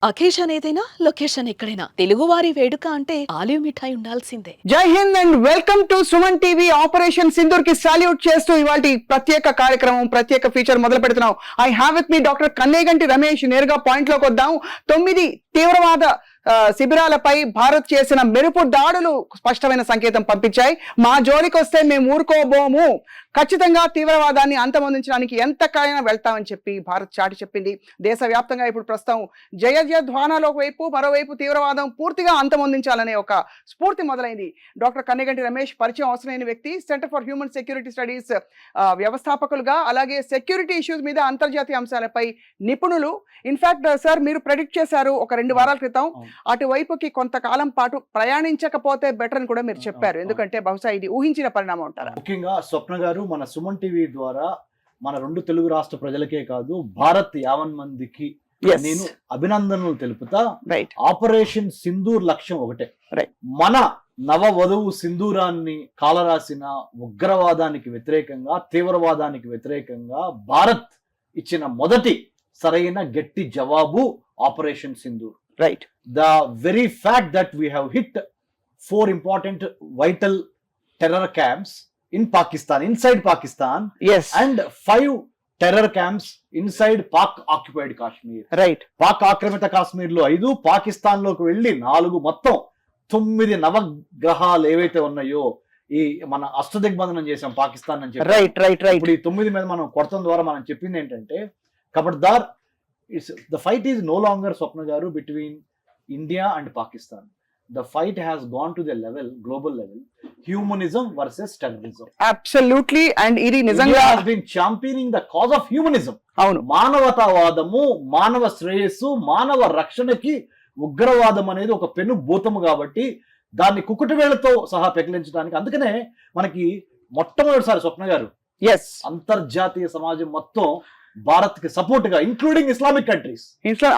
Occasion ఏదైనా location ఎక్కడైనా తెలుగువారి వేడుక అంటే ఆలివ్ మిఠాయి ఉండాల్సిందే. జై Hind and welcome to Suman TV. Operation Sindoor కి సాల్యూట్ చేస్తూ ఇవాళ ప్రత్యేక కార్యక్రమం, ప్రత్యేక ఫీచర్ మొదలు పెడుతున్నాం. I have with me doctor Kanneganti Ramesh. నేరుగా పాయింట్ లోకి వద్దాం. 9 తీవ్రవాద శిబిరాలపై భారత్ చేసిన మెరుపు దాడులు స్పష్టమైన సంకేతం పంపించాయి. మా జోలికి వస్తే మేము ఊరుకోబోము, ఖచ్చితంగా తీవ్రవాదాన్ని అంతమొందించడానికి ఎంతకైనా వెళ్తామని చెప్పి భారత్ చాటి చెప్పింది. దేశవ్యాప్తంగా ఇప్పుడు ప్రస్తుతం జయ ధ్వానాలు ఒకవైపు, మరోవైపు తీవ్రవాదం పూర్తిగా అంతమొందించాలనే ఒక స్ఫూర్తి మొదలైంది. డాక్టర్ కన్నేగంటి రమేష్ పరిచయం అవసరమైన వ్యక్తి. Centre for human security studies వ్యవస్థాపకులుగా, అలాగే సెక్యూరిటీ ఇష్యూస్ మీద అంతర్జాతీయ అంశాలపై నిపుణులు. ఇన్ఫాక్ట్ సార్, మీరు ప్రెడిక్ట్ చేశారు ఒక 2 వారాల క్రితం, అటువైపుకి కొంతకాలం పాటు ప్రయాణించకపోతే బెటర్ అని కూడా మీరు చెప్పారు. ఎందుకంటే బహుశా ఇది ఊహించిన పరిణామం అంటారా? ముఖ్యంగా స్వప్న గారు, మన సుమన్ టీవీ ద్వారా మన 2 తెలుగు రాష్ట్ర ప్రజలకే కాదు, భారత్ 50 మందికి నేను అభినందనలు తెలుపుతా. ఆపరేషన్ సింధూర్ లక్ష్యం ఒకటే. మన నవ వధువు సింధూరాన్ని కాలరాసిన ఉగ్రవాదానికి వ్యతిరేకంగా, తీవ్రవాదానికి వ్యతిరేకంగా భారత్ ఇచ్చిన మొదటి సరైన గట్టి జవాబు operation Sindoor. Right. The very fact that we have hit 4 important vital terror camps in Pakistan, inside Pakistan, yes, and 5 terror camps inside Pak occupied Kashmir. Right. Pak ఆక్రమిత కాశ్మీర్ లో 5, పాకిస్తాన్ లోకి వెళ్ళి 4, మొత్తం 9 నవగ్రహాలు ఏవైతే ఉన్నాయో ఈ మన అష్టదిగ్బంధనం చేసాం పాకిస్తాన్ అని చెప్పి. రైట్. ఇప్పుడు ఈ 9 మీద మనం కొడతం ద్వారా మనం చెప్పింది ఏంటంటే, ఖబర్దార్, the fight is no longer, Swapna garu, between India and Pakistan. The fight has gone to the level, global level, humanism versus terrorism. Absolutely. And ఇది నిజంగా India has been championing the cause of humanism. అవును, మానవతావాదము, మానవ శ్రేయస్సు, మానవ రక్షణకి ఉగ్రవాదం అనేది ఒక పెను భూతము కాబట్టి దాన్ని కుకుటి వేళ్లతో సహా పెకిలించడానికి, అందుకనే మనకి మొట్టమొదటిసారి స్వప్న గారు, ఎస్, అంతర్జాతీయ సమాజం మొత్తం భారత్ కి సపోర్ట్ గా, ఇంక్లూడింగ్ ఇస్లామిక్ కంట్రీస్,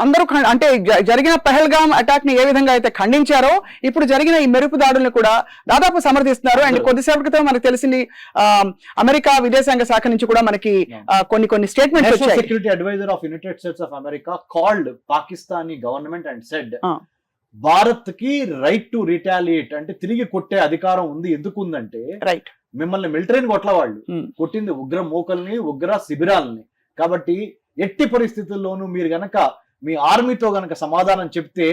అందరూ అంటే జరిగిన పహల్గామ్ అటాక్ ని ఏ విధంగా అయితే ఖండించారో, ఇప్పుడు జరిగిన ఈ మెరుపు దాడులను కూడా దాదాపు సమర్థిస్తున్నారు. అండ్ కొద్దిసేపటి క్రితం మనకు తెలిసింది, అమెరికా విదేశాంగ శాఖ నుంచి కూడా మనకి కొన్ని స్టేట్మెంట్స్ వచ్చాయి. Security adviser of United States of America called Pakistani government and said, Bharat కి రైట్ టు రిటాలియేట్, అంటే తిరిగి కొట్టే అధికారం ఉంది. ఎందుకు ఉందంటే, రైట్, మిమ్మల్ని మిలిటరీని కొట్ల వాళ్ళు కొట్టింది ఉగ్ర మూకల్ని, ఉగ్ర శిబిరాలని. కాబట్టి ఎట్టి పరిస్థితుల్లోనూ మీరు గనక మీ ఆర్మీతో గనక సమాధానం చెప్తే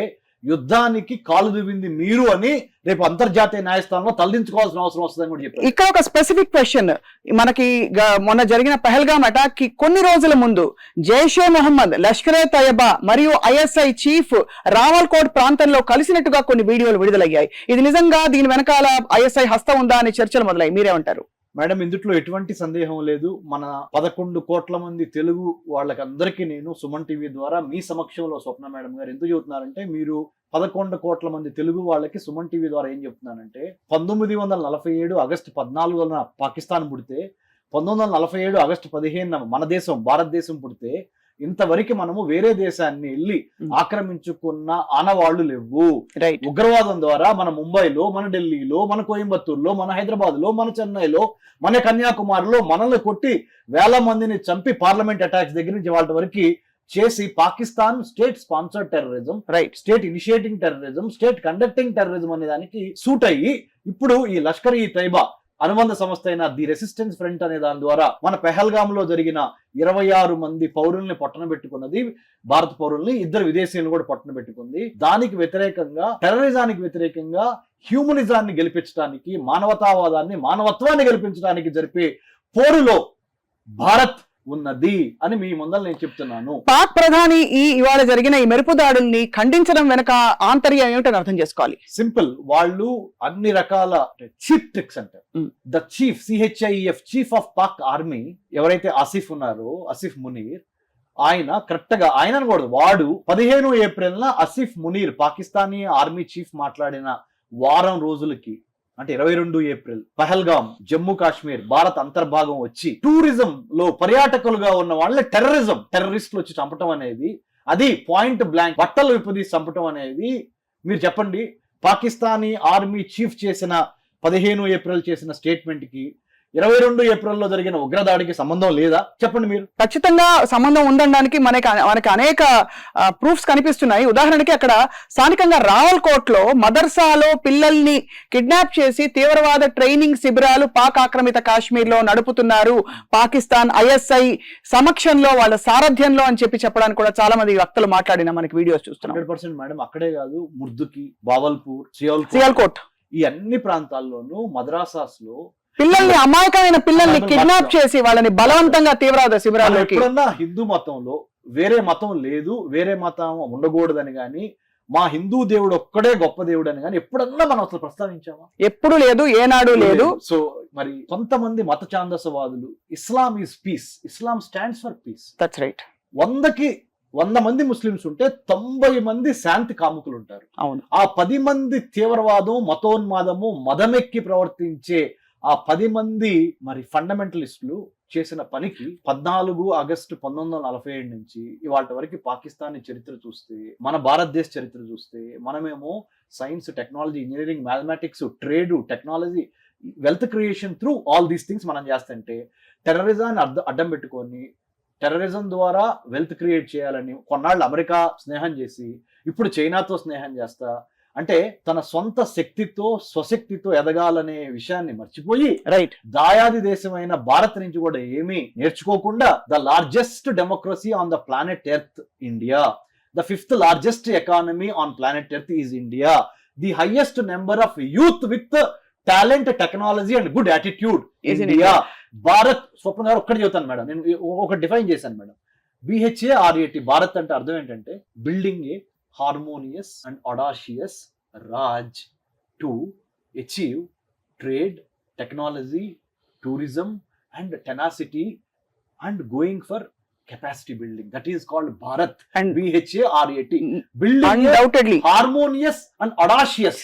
యుద్ధానికి కాలు దువ్వింది మీరు అని రేపు అంతర్జాతీయ న్యాయస్థానంలో తలదించుకోవాల్సిన అవసరం వస్తుందని కూడా చెప్పారు. ఇక్కడ ఒక స్పెసిఫిక్ క్వశ్చన్, మనకి మొన్న జరిగిన పహల్గామ్ అటాక్ కి కొన్ని రోజుల ముందు జైషే మొహమ్మద్, లష్కరే తయబా మరియు ఐఎస్ఐ చీఫ్ రావల్కోట్ ప్రాంతంలో కలిసినట్టుగా కొన్ని వీడియోలు విడుదలయ్యాయి. ఇది నిజంగా దీని వెనకాల ఐఎస్ఐ హస్తం ఉందా అనే చర్చలు మొదలయ్యాయి. మీరేమంటారు? మేడం, ఇందులో ఎటువంటి సందేహం లేదు. మన 11 కోట్ల మంది తెలుగు వాళ్ళకందరికీ నేను సుమన్ టీవీ ద్వారా మీ సమక్షంలో, స్వప్న మేడం గారు ఎందుకు చెబుతున్నారంటే, మీరు 11 కోట్ల మంది తెలుగు వాళ్ళకి సుమన్ టీవీ ద్వారా ఏం చెప్తున్నానంటే, 1947 ఆగస్టు 14న పాకిస్తాన్ పుడితే, 1947 ఆగస్టు 15న మన దేశం భారతదేశం పుడితే, ఇంతవరకు మనము వేరే దేశాన్ని వెళ్ళి ఆక్రమించుకున్న ఆనవాళ్లు లేవు. ఉగ్రవాదం ద్వారా మన ముంబైలో, మన ఢిల్లీలో, మన కోయంబత్తూరులో, మన హైదరాబాద్ లో, మన చెన్నైలో, మన కన్యాకుమారిలో మనల్ని కొట్టి వేల మందిని చంపి పార్లమెంట్ అటాక్స్ దగ్గర నుంచి వాళ్ళ వరకు చేసి, Pakistan state sponsored terrorism, state initiating terrorism, state conducting terrorism అనే దానికి సూట్ అయ్యి, ఇప్పుడు ఈ లష్కర్ ఈ తైబా అనుబంధ సంస్థ అయిన ది రెసిస్టెన్స్ ఫ్రంట్ అనే దాని ద్వారా మన పెహల్గామ్ లో జరిగిన 26 మంది పౌరుల్ని పట్టణ పెట్టుకున్నది, భారత పౌరుల్ని, 2 విదేశీయులను కూడా పట్టణ పెట్టుకుంది. దానికి వ్యతిరేకంగా, టెర్రరిజానికి వ్యతిరేకంగా, హ్యూమనిజాన్ని గెలిపించడానికి, మానవతావాదాన్ని, మానవత్వాన్ని గెలిపించడానికి జరిపే పోరులో భారత్ ఉన్నది అని మీ ముందర నేను చెప్తున్నాను. పాక్ ప్రధాని ఇవాళ జరిగిన ఈ మెరుపు దాడుల్ని ఖండించడం వెనక ఆంతర్యం ఏమిటని అర్థం చేసుకోవాలి. సింపుల్, వాళ్ళు అన్ని రకాల చీప్ ట్రిక్స్ అంటారు. The chief, CHIF, chief of Pak army ఎవరైతే ఆసిఫ్ ఉన్నారో, ఆసిఫ్ మునీర్, ఆయన కరెక్ట్ గా, ఆయన అనకూడదు, వాడు 15 ఏప్రిల్న ఆసిఫ్ మునీర్ పాకిస్తానీ ఆర్మీ చీఫ్ మాట్లాడిన వారం రోజులకి, అంటే 22 ఏప్రిల్, పహల్గామ్, జమ్మూ కాశ్మీర్ భారత్ అంతర్భాగం వచ్చి టూరిజం లో పర్యాటకులుగా ఉన్న వాళ్ళని టెర్రరిస్టులు వచ్చి చంపటం అనేది, అది పాయింట్ బ్లాంక్ బట్టలు విప్పదీసి చంపటం అనేది, మీరు చెప్పండి, పాకిస్తానీ ఆర్మీ చీఫ్ చేసిన 15 ఏప్రిల్ చేసిన స్టేట్మెంట్ కి 22 ఏప్రిల్లో జరిగిన ఉగ్రదాడికి సంబంధం లేదా? చెప్పండి మీరు. ఖచ్చితంగా సంబంధం ఉందనడానికి మనకి అనేక ప్రూఫ్స్ కనిపిస్తున్నాయి. ఉదాహరణకి అక్కడ స్థానికంగా రావల్కోట్లో మదర్సాలో పిల్లల్ని కిడ్నాప్ చేసి తీవ్రవాద ట్రైనింగ్ శిబిరాలు పాక్ ఆక్రమిత కాశ్మీర్ లో నడుపుతున్నారు పాకిస్తాన్ ISI సమక్షంలో వాళ్ళ సారథ్యంలో అని చెప్పడానికి కూడా చాలా మంది వక్తలు మాట్లాడిన మనకి వీడియోస్ చూస్తున్నాం. 100% మేడం. అక్కడే కాదు, ముర్దుకి, బావల్పూర్, సియాల్కోట్ ఈ అన్ని ప్రాంతాల్లోనూ మద్రాసాస్ లో పిల్లల్ని, అమాయకమైన పిల్లల్ని కిడ్నాప్ చేసి వాళ్ళని బలవంతంగా తీవ్రవాద శిబిరాల్లోకి. ఎప్పుడన్నా హిందూ మతంలో వేరే మతం లేదు, వేరే మతం ఉండకూడదని గాని, మా హిందూ దేవుడు ఒక్కడే గొప్ప దేవుడు అని కానీ ఎప్పుడన్నా మనం అసలు ప్రస్తావించామా? ఎప్పుడు లేదు, ఏనాడు లేదు. సో మరి కొంతమంది మత ఛాందసవాదులు Islam is peace, Islam stands for peace. That's right. 100 మంది ముస్లిమ్స్ ఉంటే 90 మంది శాంతి కాముకులు ఉంటారు. అవును. ఆ 10 మంది తీవ్రవాదం, మతోన్మాదము, మదమెక్కి ప్రవర్తించే ఆ 10 మంది మరి ఫండమెంటలిస్టులు చేసిన పనికి 14 ఆగస్టు 1947 నుంచి ఇవాళ వరకు పాకిస్తాన్ చరిత్ర చూస్తే, మన భారతదేశ చరిత్ర చూస్తే, మనమేమో science, technology, engineering, mathematics, trade, technology, wealth creation through all these things మనం చేస్తుంటే, టెర్రరిజాన్ని అడ్డం పెట్టుకొని టెర్రరిజం ద్వారా వెల్త్ క్రియేట్ చేయాలని కొన్నాళ్ళు అమెరికా స్నేహం చేసి ఇప్పుడు చైనాతో స్నేహం చేస్తా, అంటే తన సొంత శక్తితో స్వశక్తితో ఎదగాలనే విషయాన్ని మర్చిపోయి, రైట్, దాయాది దేశమైన భారత్ నుంచి కూడా ఏమీ నేర్చుకోకుండా, the largest democracy on the planet earth India, the 5th largest economy on planet earth is India, the highest number of youth with talent, technology and good attitude India. Bharat Swapna గారు ఒక్కటి చెబుతాను మేడం, నేను ఒక డిఫైన్ చేశాను madam. BHARAT Bharat అంటే అర్థం ఏంటంటే building a harmonious and audacious Raj to achieve trade, technology, tourism and tenacity and going for capacity building. That is called Bharat. And BHARAT. Building undoubtedly harmonious and audacious.